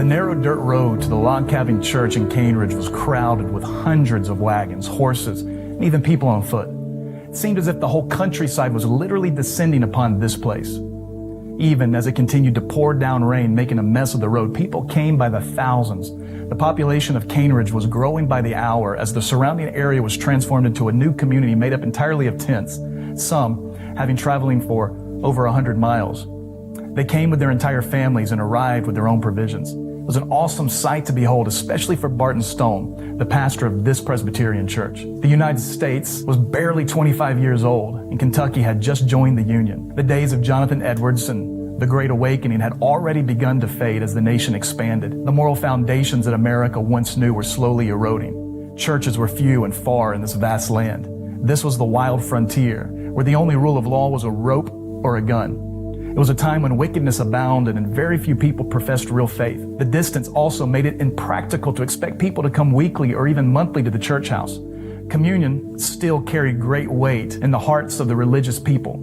narrow dirt road to the log cabin church in Cane Ridge was crowded with hundreds of wagons, horses, and even people on foot. It seemed as if the whole countryside was literally descending upon this place. Even as it continued to pour down rain, making a mess of the road, people came by the thousands. The population of Cane Ridge was growing by the hour as the surrounding area was transformed into a new community made up entirely of tents, some having traveling for over 100 miles. They came with their entire families and arrived with their own provisions. It was an awesome sight to behold, especially for Barton Stone, the pastor of this Presbyterian church. The United States was barely 25 years old, and Kentucky had just joined the Union. The days of Jonathan Edwards and the Great Awakening had already begun to fade as the nation expanded. The moral foundations that America once knew were slowly eroding. Churches were few and far in this vast land. This was the wild frontier, where the only rule of law was a rope or a gun. It was a time when wickedness abounded and very few people professed real faith. The distance also made it impractical to expect people to come weekly or even monthly to the church house. Communion still carried great weight in the hearts of the religious people.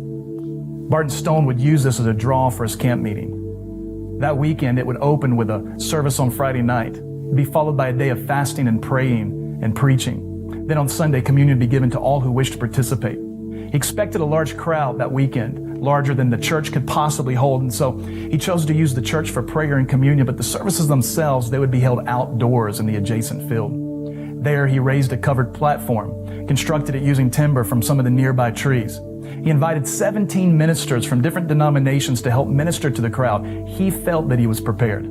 Barton Stone would use this as a draw for his camp meeting. That weekend, it would open with a service on Friday night. It would be followed by a day of fasting and praying and preaching. Then on Sunday, communion would be given to all who wished to participate. He expected a large crowd that weekend, larger than the church could possibly hold, and so he chose to use the church for prayer and communion, but the services themselves, they would be held outdoors in the adjacent field. There, he raised a covered platform, constructed it using timber from some of the nearby trees. He invited 17 ministers from different denominations to help minister to the crowd. He felt that he was prepared.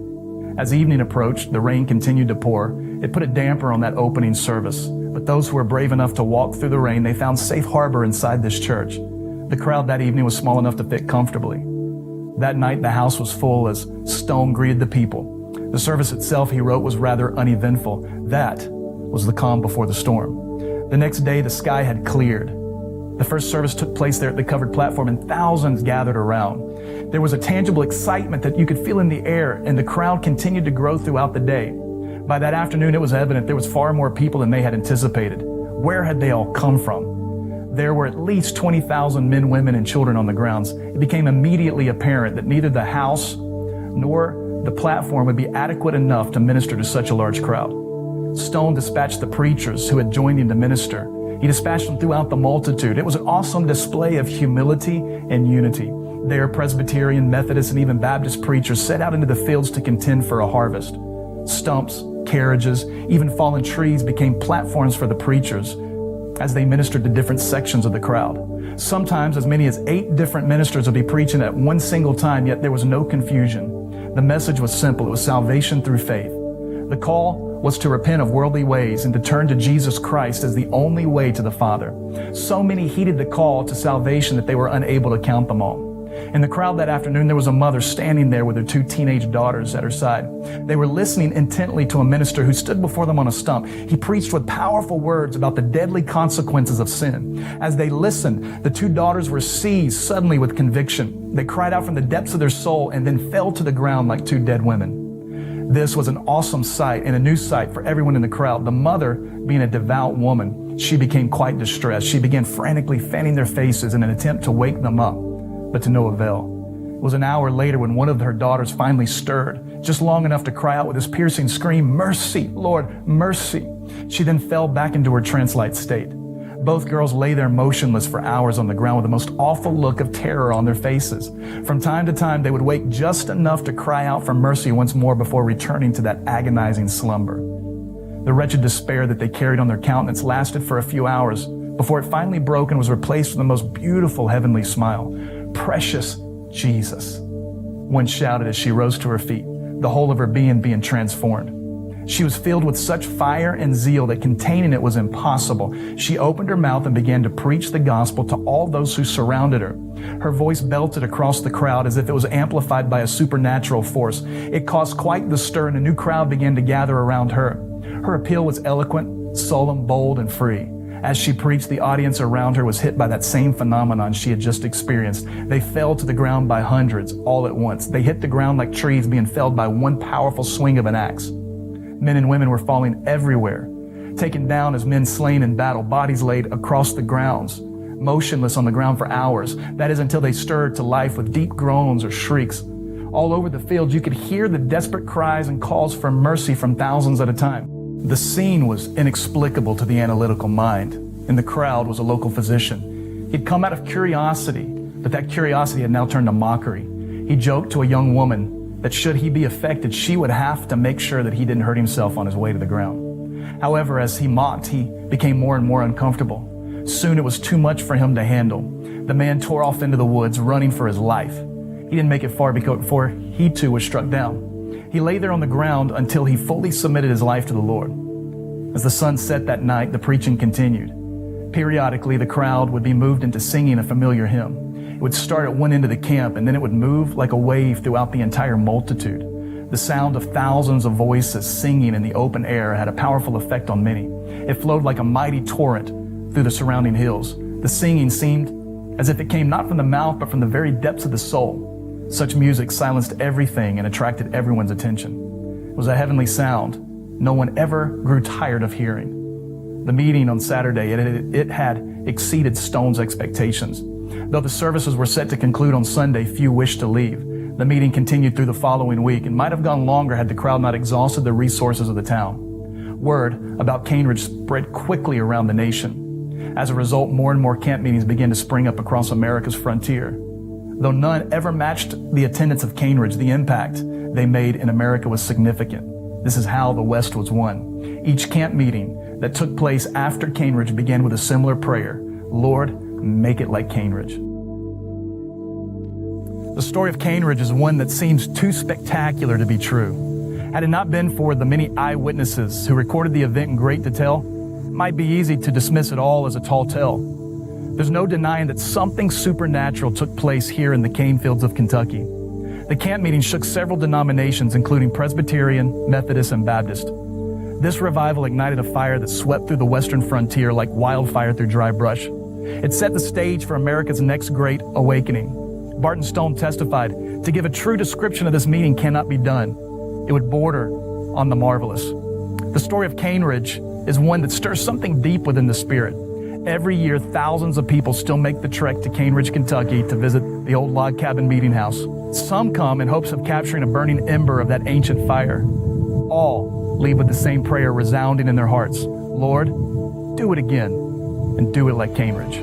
As evening approached, the rain continued to pour. It put a damper on that opening service. But those who were brave enough to walk through the rain, they found safe harbor inside this church. The crowd that evening was small enough to fit comfortably. That night, the house was full as Stone greeted the people. The service itself, he wrote, was rather uneventful. That was the calm before the storm. The next day, the sky had cleared. The first service took place there at the covered platform, and thousands gathered around. There was a tangible excitement that you could feel in the air, and the crowd continued to grow throughout the day. By that afternoon, it was evident there was far more people than they had anticipated. Where had they all come from? There were at least 20,000 men, women, and children on the grounds. It became immediately apparent that neither the house nor the platform would be adequate enough to minister to such a large crowd. Stone dispatched the preachers who had joined him to minister. He dispatched them throughout the multitude. It was an awesome display of humility and unity. There, Presbyterian, Methodist, and even Baptist preachers set out into the fields to contend for a harvest. Stumps, carriages, even fallen trees became platforms for the preachers as they ministered to different sections of the crowd. Sometimes as many as 8 different ministers would be preaching at one single time, yet there was no confusion. The message was simple. It was salvation through faith. The call was to repent of worldly ways and to turn to Jesus Christ as the only way to the Father. So many heeded the call to salvation that they were unable to count them all. In the crowd that afternoon, there was a mother standing there with her 2 teenage daughters at her side. They were listening intently to a minister who stood before them on a stump. He preached with powerful words about the deadly consequences of sin. As they listened, the 2 daughters were seized suddenly with conviction. They cried out from the depths of their soul and then fell to the ground like 2 dead women. This was an awesome sight and a new sight for everyone in the crowd. The mother, being a devout woman, she became quite distressed. She began frantically fanning their faces in an attempt to wake them up, but to no avail. It was an hour later when one of her daughters finally stirred, just long enough to cry out with this piercing scream, "Mercy, Lord, mercy." She then fell back into her trance-like state. Both girls lay there motionless for hours on the ground with the most awful look of terror on their faces. From time to time, they would wake just enough to cry out for mercy once more before returning to that agonizing slumber. The wretched despair that they carried on their countenance lasted for a few hours before it finally broke and was replaced with the most beautiful heavenly smile. "Precious Jesus," one shouted as she rose to her feet, the whole of her being transformed. She was filled with such fire and zeal that containing it was impossible. She opened her mouth and began to preach the gospel to all those who surrounded her. Her voice belted across the crowd as if it was amplified by a supernatural force. It caused quite the stir, and a new crowd began to gather around her. Her appeal was eloquent, solemn, bold, and free. As she preached, the audience around her was hit by that same phenomenon she had just experienced. They fell to the ground by hundreds all at once. They hit the ground like trees being felled by one powerful swing of an axe. Men and women were falling everywhere, taken down as men slain in battle, bodies laid across the grounds, motionless on the ground for hours. That is, until they stirred to life with deep groans or shrieks. All over the field, you could hear the desperate cries and calls for mercy from thousands at a time. The scene was inexplicable to the analytical mind. In the crowd was a local physician. He'd come out of curiosity, but that curiosity had now turned to mockery. He joked to a young woman that should he be affected, she would have to make sure that he didn't hurt himself on his way to the ground. However, as he mocked, he became more and more uncomfortable. Soon it was too much for him to handle. The man tore off into the woods, running for his life. He didn't make it far before he too was struck down. He lay there on the ground until he fully submitted his life to the Lord. As the sun set that night, the preaching continued. Periodically, the crowd would be moved into singing a familiar hymn. It would start at one end of the camp, and then it would move like a wave throughout the entire multitude. The sound of thousands of voices singing in the open air had a powerful effect on many. It flowed like a mighty torrent through the surrounding hills. The singing seemed as if it came not from the mouth, but from the very depths of the soul. Such music silenced everything and attracted everyone's attention. It was a heavenly sound no one ever grew tired of hearing. The meeting on Saturday, it had exceeded Stone's expectations. Though the services were set to conclude on Sunday, few wished to leave. The meeting continued through the following week and might have gone longer had the crowd not exhausted the resources of the town. Word about Cane Ridge spread quickly around the nation. As a result, more and more camp meetings began to spring up across America's frontier. Though none ever matched the attendance of Cane Ridge, the impact they made in America was significant. This is how the West was won. Each camp meeting that took place after Cane Ridge began with a similar prayer: Lord, make it like Cane Ridge. The story of Cane Ridge is one that seems too spectacular to be true. Had it not been for the many eyewitnesses who recorded the event in great detail, it might be easy to dismiss it all as a tall tale. There's no denying that something supernatural took place here in the cane fields of Kentucky. The camp meeting shook several denominations, including Presbyterian, Methodist, and Baptist. This revival ignited a fire that swept through the western frontier like wildfire through dry brush. It set the stage for America's next great awakening. Barton Stone testified, "To give a true description of this meeting cannot be done. It would border on the marvelous." The story of Cane Ridge is one that stirs something deep within the spirit. Every year, thousands of people still make the trek to Cane Ridge, Kentucky to visit the old log cabin meeting house. Some come in hopes of capturing a burning ember of that ancient fire. All leave with the same prayer resounding in their hearts: Lord, do it again, and do it like Cane Ridge.